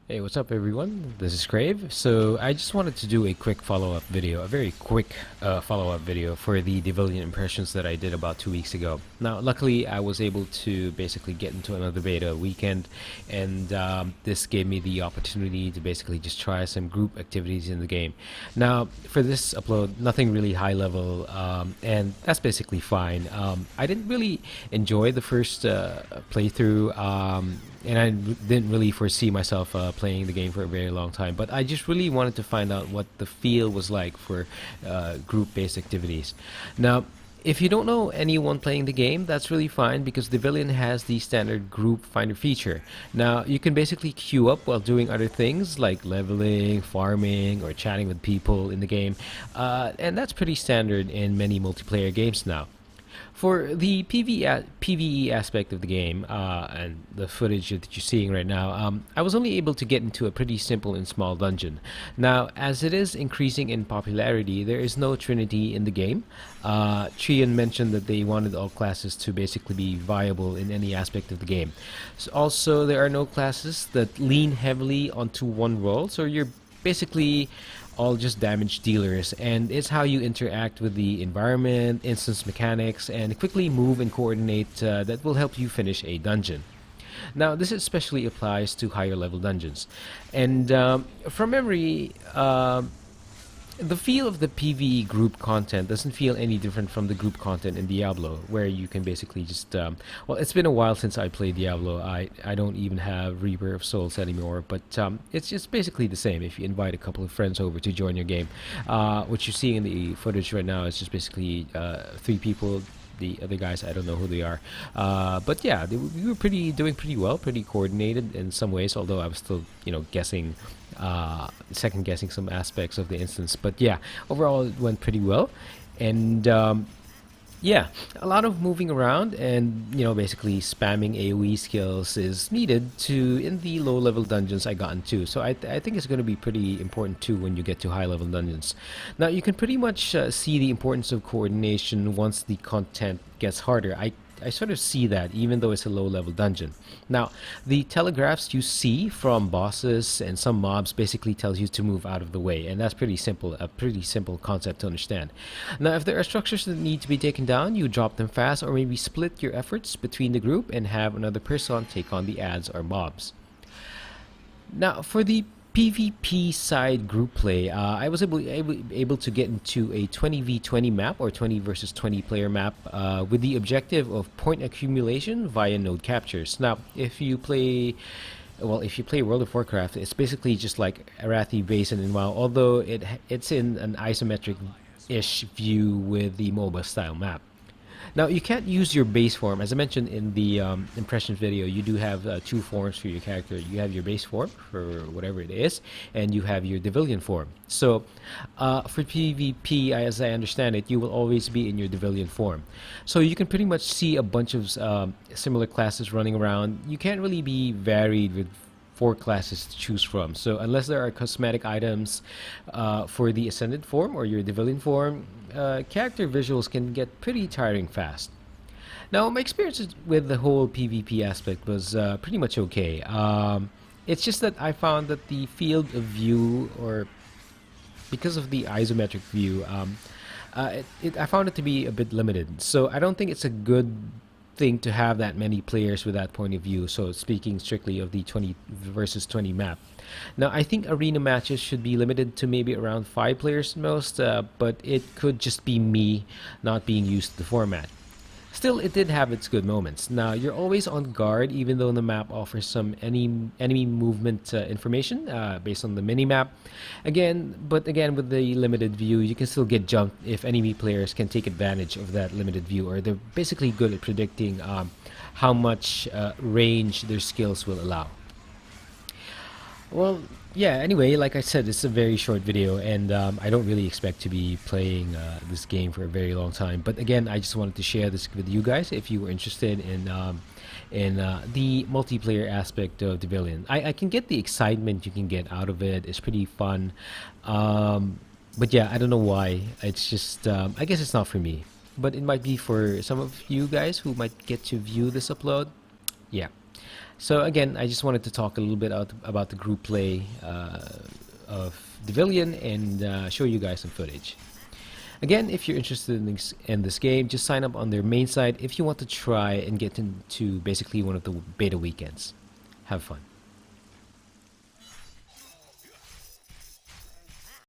Hey, what's up everyone? This is Crave. So I just wanted to do a quick follow-up video, a very quick follow-up video for the Devillian impressions that I did about 2 weeks ago. Now, luckily, I was able to basically get into another beta weekend, and this gave me the opportunity to basically just try some group activities in the game. Now, for this upload, nothing really high level, and that's basically fine. I didn't really enjoy the first playthrough, and I didn't really foresee myself playing the game for a very long time, but I just really wanted to find out what the feel was like for group-based activities. Now, if you don't know anyone playing the game, that's really fine because Devillian has the standard group finder feature. Now, you can basically queue up while doing other things like leveling, farming, or chatting with people in the game, and that's pretty standard in many multiplayer games now. For the PvE aspect of the game and the footage that you're seeing right now, I was only able to get into a pretty simple and small dungeon. Now, as it is increasing in popularity, there is no Trinity in the game. Trian mentioned that they wanted all classes to basically be viable in any aspect of the game. Also, there are no classes that lean heavily onto one role, so you're basically all just damage dealers, and it's how you interact with the environment, instance mechanics, and quickly move and coordinate that will help you finish a dungeon. Now, this especially applies to higher level dungeons, and from memory, the feel of the PvE group content doesn't feel any different from the group content in Diablo, where you can basically just well, it's been a while since I played Diablo. I don't even have Reaper of Souls anymore, but it's just basically the same if you invite a couple of friends over to join your game. What you're seeing in the footage right now is just basically 3 people. The other guys, I don't know who they are, but yeah, we were doing pretty well, pretty coordinated in some ways, although I was still, guessing, second guessing some aspects of the instance. But yeah, overall it went pretty well, and yeah, a lot of moving around and basically spamming AoE skills is needed in the low level dungeons I got into. So I think it's going to be pretty important too when you get to high level dungeons. Now you can pretty much see the importance of coordination once the content gets harder. I sort of see that even though it's a low level dungeon. Now, the telegraphs you see from bosses and some mobs basically tells you to move out of the way, and that's pretty simple, a pretty simple concept to understand. Now, if there are structures that need to be taken down, you drop them fast or maybe split your efforts between the group and have another person take on the ads or mobs. Now, for the PvP side group play, I was able to get into a 20v20 map or 20 versus 20 player map with the objective of point accumulation via node captures. Now, if you play World of Warcraft, it's basically just like Arathi Basin and WoW, although it's in an isometric-ish view with the MOBA style map. Now, you can't use your base form. As I mentioned in the impressions video, you do have 2 forms for your character. You have your base form, for whatever it is, and you have your Devillian form. So, for PvP, as I understand it, you will always be in your Devillian form. So, you can pretty much see a bunch of similar classes running around. You can't really be varied with 4 classes to choose from. So unless there are cosmetic items for the Ascended form or your Devillian form, character visuals can get pretty tiring fast. Now, my experience with the whole PvP aspect was pretty much okay. It's just that I found that the field of view, or because of the isometric view, I found it to be a bit limited. So I don't think it's a good thing to have that many players with that point of view. So speaking strictly of the 20 versus 20 map. Now, I think arena matches should be limited to maybe around 5 players most, but it could just be me not being used to the format. Still, it did have its good moments. Now, you're always on guard, even though the map offers some enemy movement information based on the mini-map. But again, with the limited view, you can still get jumped if enemy players can take advantage of that limited view, or they're basically good at predicting how much range their skills will allow. Well, yeah, anyway, like I said, it's a very short video, and I don't really expect to be playing this game for a very long time. But again, I just wanted to share this with you guys if you were interested in the multiplayer aspect of Devillian. I can get the excitement you can get out of it. It's pretty fun. But yeah, I don't know why. It's just, I guess it's not for me. but it might be for some of you guys who might get to view this upload. Yeah. So again, I just wanted to talk a little bit about the group play of Devillian and show you guys some footage. Again, if you're interested in this game, just sign up on their main site if you want to try and get into basically one of the beta weekends. Have fun.